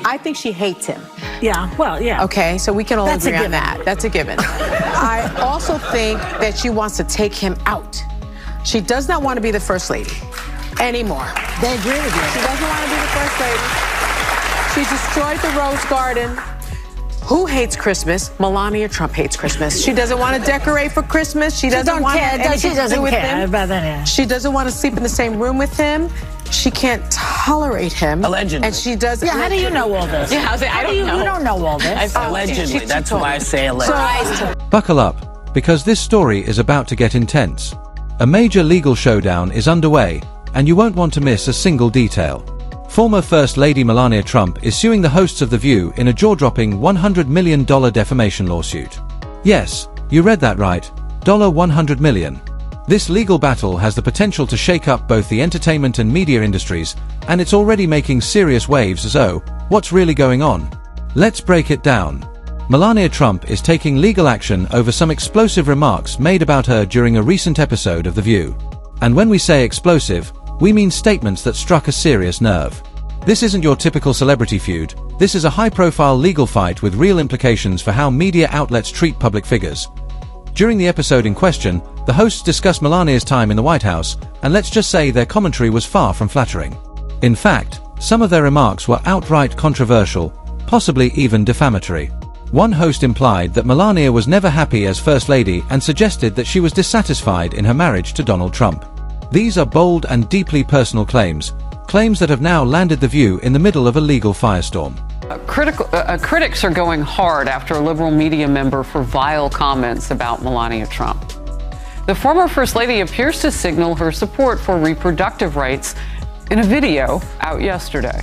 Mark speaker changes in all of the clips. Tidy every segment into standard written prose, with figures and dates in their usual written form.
Speaker 1: I think she hates him.
Speaker 2: Yeah, well, yeah.
Speaker 1: Okay, so we can all agree on that. That's a given. I also think that she wants to take him out. She does not want to be the first lady anymore.
Speaker 2: They agree with you.
Speaker 1: She doesn't want to be the first lady. She destroyed the Rose Garden. Who hates Christmas? Melania Trump hates Christmas. She doesn't want to decorate for Christmas. She doesn't want anything to do with him. She doesn't want to sleep in the same room with him. She can't tolerate him.
Speaker 3: Allegedly.
Speaker 1: And she does.
Speaker 2: Yeah, how do you know all this?
Speaker 3: Yeah, I don't know.
Speaker 2: You don't know all this.
Speaker 3: Allegedly. That's why I say allegedly.
Speaker 4: Buckle up, because this story is about to get intense. A major legal showdown is underway, and you won't want to miss a single detail. Former First Lady Melania Trump is suing the hosts of The View in a jaw-dropping $100 million defamation lawsuit. Yes, you read that right, $100 million. This legal battle has the potential to shake up both the entertainment and media industries, and it's already making serious waves. So, what's really going on? Let's break it down. Melania Trump is taking legal action over some explosive remarks made about her during a recent episode of The View. And when we say explosive, we mean statements that struck a serious nerve. This isn't your typical celebrity feud. This is a high-profile legal fight with real implications for how media outlets treat public figures. During the episode in question, the hosts discussed Melania's time in the White House, and let's just say their commentary was far from flattering. In fact, some of their remarks were outright controversial, possibly even defamatory. One host implied that Melania was never happy as First Lady and suggested that she was dissatisfied in her marriage to Donald Trump. These are bold and deeply personal claims that have now landed The View in the middle of a legal firestorm.
Speaker 5: Critics are going hard after a liberal media member for vile comments about Melania Trump. The former First Lady appears to signal her support for reproductive rights in a video out yesterday.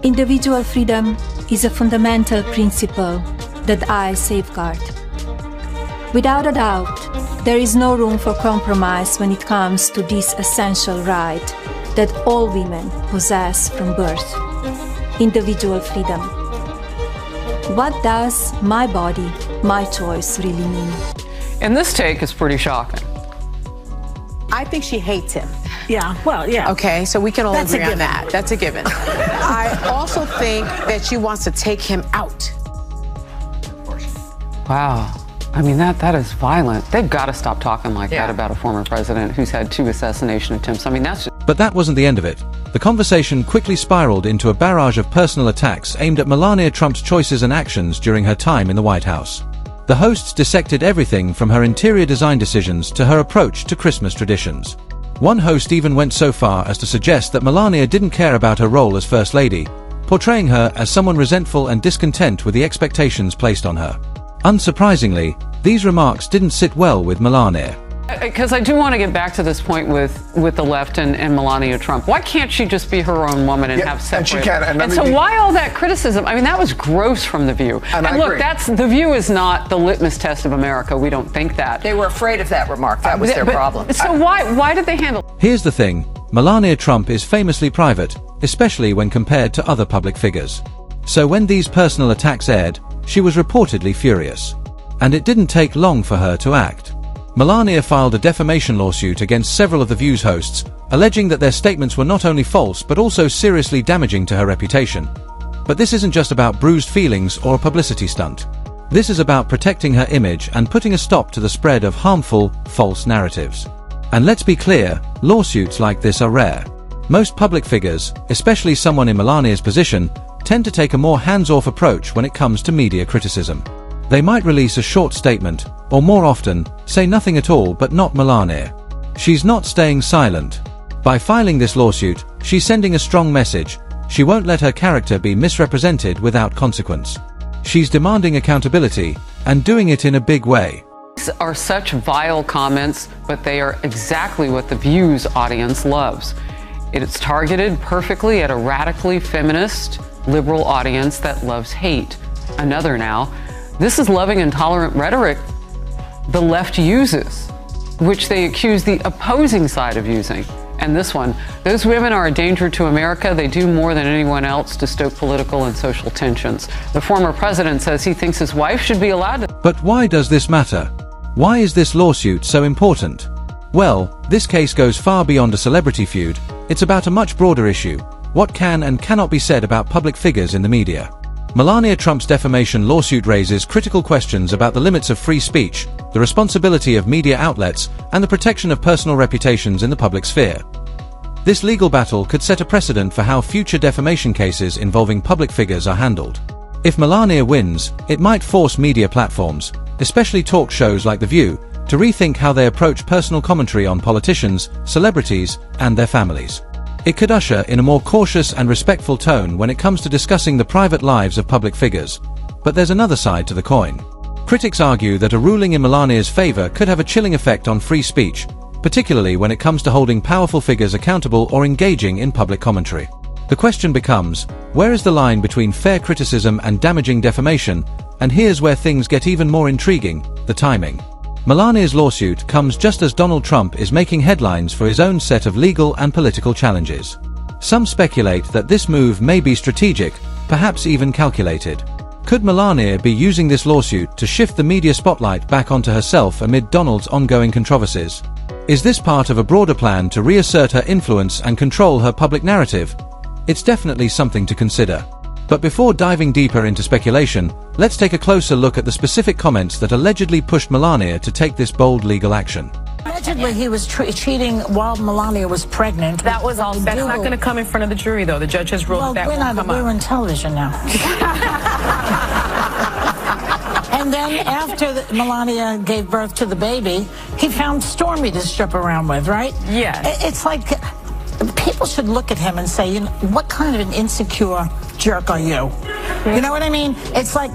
Speaker 6: Individual freedom is a fundamental principle that I safeguard. Without a doubt, there is no room for compromise when it comes to this essential right that all women possess from birth: individual freedom. What does my body, my choice really mean?
Speaker 5: And this take is pretty shocking.
Speaker 1: I think she hates him.
Speaker 2: Yeah, well, yeah.
Speaker 1: Okay, so we can all agree on that. That's a given. I also think that she wants to take him out.
Speaker 5: Wow. I mean, that is violent. They've got to stop talking like that about a former president who's had 2 assassination attempts. I mean, that's just...
Speaker 4: But that wasn't the end of it. The conversation quickly spiraled into a barrage of personal attacks aimed at Melania Trump's choices and actions during her time in the White House. The hosts dissected everything from her interior design decisions to her approach to Christmas traditions. One host even went so far as to suggest that Melania didn't care about her role as First Lady, portraying her as someone resentful and discontent with the expectations placed on her. Unsurprisingly, these remarks didn't sit well with Melania.
Speaker 5: Because I do want to get back to this point with the left and Melania Trump. Why can't she just be her own woman and have separate?
Speaker 7: And she can.
Speaker 5: And so why all that criticism? I mean, that was gross from The View.
Speaker 7: And
Speaker 5: look, The View is not the litmus test of America. We don't think that.
Speaker 8: They were afraid of that remark. That was their problem.
Speaker 5: So why did they handle?
Speaker 4: Here's the thing. Melania Trump is famously private, especially when compared to other public figures. So when these personal attacks aired, she was reportedly furious. And it didn't take long for her to act. Melania filed a defamation lawsuit against several of The View's hosts, alleging that their statements were not only false but also seriously damaging to her reputation. But this isn't just about bruised feelings or a publicity stunt. This is about protecting her image and putting a stop to the spread of harmful, false narratives. And let's be clear, lawsuits like this are rare. Most public figures, especially someone in Melania's position, tend to take a more hands-off approach when it comes to media criticism. They might release a short statement, or more often, say nothing at all, but not Melania. She's not staying silent. By filing this lawsuit, she's sending a strong message. She won't let her character be misrepresented without consequence. She's demanding accountability, and doing it in a big way.
Speaker 5: These are such vile comments, but they are exactly what The View's audience loves. It's targeted perfectly at a radically feminist, liberal audience that loves hate. Another now. This is loving and tolerant rhetoric the left uses, which they accuse the opposing side of using. And this one, those women are a danger to America. They do more than anyone else to stoke political and social tensions. The former president says he thinks his wife should be allowed to.
Speaker 4: But why does this matter? Why is this lawsuit so important? Well, this case goes far beyond a celebrity feud. It's about a much broader issue, What can and cannot be said about public figures in the media? Melania Trump's defamation lawsuit raises critical questions about the limits of free speech, the responsibility of media outlets, and the protection of personal reputations in the public sphere. This legal battle could set a precedent for how future defamation cases involving public figures are handled. If Melania wins, it might force media platforms, especially talk shows like The View, to rethink how they approach personal commentary on politicians, celebrities, and their families. It could usher in a more cautious and respectful tone when it comes to discussing the private lives of public figures. But there's another side to the coin. Critics argue that a ruling in Melania's favor could have a chilling effect on free speech, particularly when it comes to holding powerful figures accountable or engaging in public commentary. The question becomes, where is the line between fair criticism and damaging defamation? And here's where things get even more intriguing: the timing. Melania's lawsuit comes just as Donald Trump is making headlines for his own set of legal and political challenges. Some speculate that this move may be strategic, perhaps even calculated. Could Melania be using this lawsuit to shift the media spotlight back onto herself amid Donald's ongoing controversies? Is this part of a broader plan to reassert her influence and control her public narrative? It's definitely something to consider. But before diving deeper into speculation, let's take a closer look at the specific comments that allegedly pushed Melania to take this bold legal action.
Speaker 2: Allegedly, he was cheating while Melania was pregnant.
Speaker 8: That was all.
Speaker 7: That's not going to come in front of the jury, though. The judge has ruled that won't come up.
Speaker 2: We're on television now. And then after Melania gave birth to the baby, he found Stormy to strip around with, right?
Speaker 7: Yeah.
Speaker 2: It's like people should look at him and say, you know, what kind of an insecure jerk are you? You know what I mean? It's like,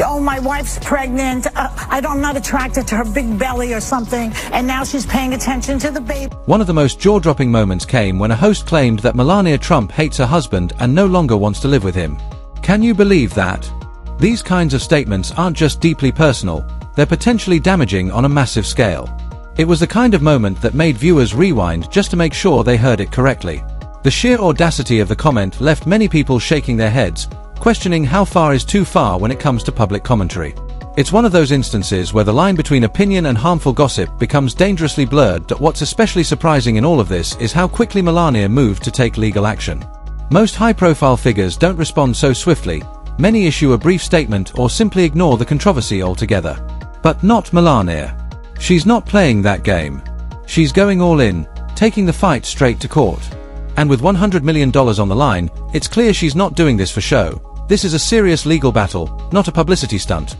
Speaker 2: oh, my wife's pregnant. I'm not attracted to her big belly or something. And now she's paying attention to the baby.
Speaker 4: One of the most jaw-dropping moments came when a host claimed that Melania Trump hates her husband and no longer wants to live with him. Can you believe that? These kinds of statements aren't just deeply personal, they're potentially damaging on a massive scale. It was the kind of moment that made viewers rewind just to make sure they heard it correctly. The sheer audacity of the comment left many people shaking their heads, questioning how far is too far when it comes to public commentary. It's one of those instances where the line between opinion and harmful gossip becomes dangerously blurred. What's especially surprising in all of this is how quickly Melania moved to take legal action. Most high-profile figures don't respond so swiftly. Many issue a brief statement or simply ignore the controversy altogether. But not Melania. She's not playing that game. She's going all in, taking the fight straight to court. And with $100 million on the line, it's clear she's not doing this for show. This is a serious legal battle, not a publicity stunt.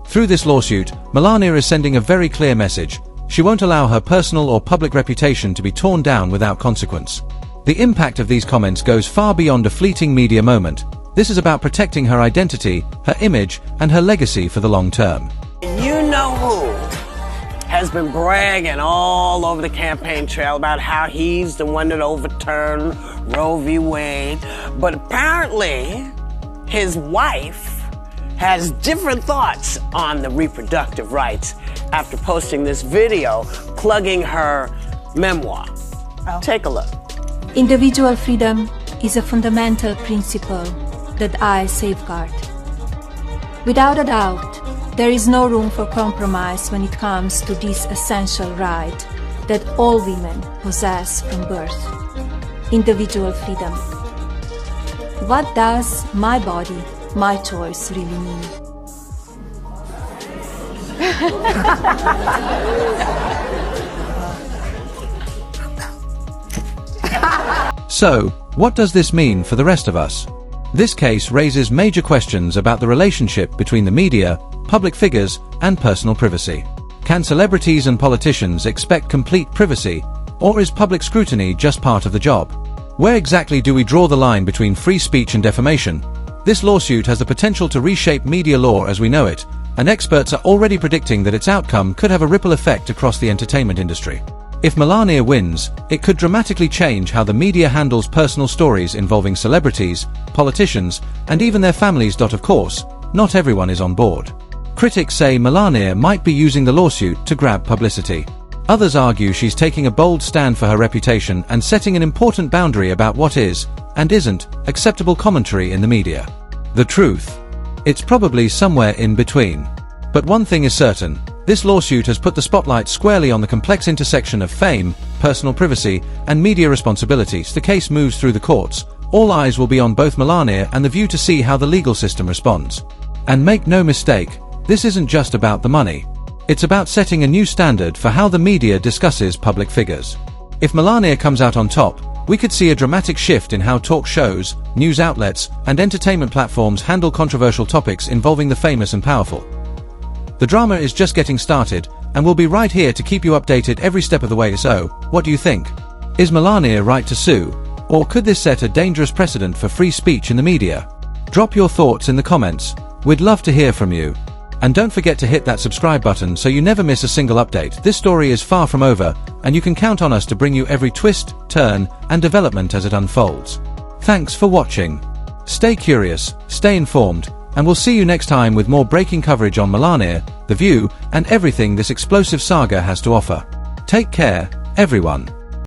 Speaker 4: Through this lawsuit, Melania is sending a very clear message. She won't allow her personal or public reputation to be torn down without consequence. The impact of these comments goes far beyond a fleeting media moment. This is about protecting her identity, her image, and her legacy for the long term.
Speaker 3: You know who has been bragging all over the campaign trail about how he's the one that overturned Roe v. Wade, but apparently his wife has different thoughts on the reproductive rights after posting this video plugging her memoir. Take a look.
Speaker 6: Individual freedom is a fundamental principle that I safeguard. Without a doubt, there is no room for compromise when it comes to this essential right that all women possess from birth: individual freedom. What does my body, my choice really mean?
Speaker 4: So, what does this mean for the rest of us? This case raises major questions about the relationship between the media, public figures, and personal privacy. Can celebrities and politicians expect complete privacy, or is public scrutiny just part of the job? Where exactly do we draw the line between free speech and defamation? This lawsuit has the potential to reshape media law as we know it, and experts are already predicting that its outcome could have a ripple effect across the entertainment industry. If Melania wins, it could dramatically change how the media handles personal stories involving celebrities, politicians, and even their families. Of course, not everyone is on board. Critics say Melania might be using the lawsuit to grab publicity. Others argue she's taking a bold stand for her reputation and setting an important boundary about what is, and isn't, acceptable commentary in the media. The truth? It's probably somewhere in between. But one thing is certain. This lawsuit has put the spotlight squarely on the complex intersection of fame, personal privacy, and media responsibilities. The case moves through the courts, All eyes will be on both Melania and The View to see how the legal system responds. And make no mistake, this isn't just about the money. It's about setting a new standard for how the media discusses public figures. If Melania comes out on top, we could see a dramatic shift in how talk shows, news outlets, and entertainment platforms handle controversial topics involving the famous and powerful. The drama is just getting started, and we'll be right here to keep you updated every step of the way. So, what do you think? Is Melania right to sue? Or could this set a dangerous precedent for free speech in the media? Drop your thoughts in the comments. We'd love to hear from you. And don't forget to hit that subscribe button so you never miss a single update. This story is far from over, and you can count on us to bring you every twist, turn, and development as it unfolds. Thanks for watching. Stay curious, stay informed, and we'll see you next time with more breaking coverage on Melania, The View, and everything this explosive saga has to offer. Take care, everyone.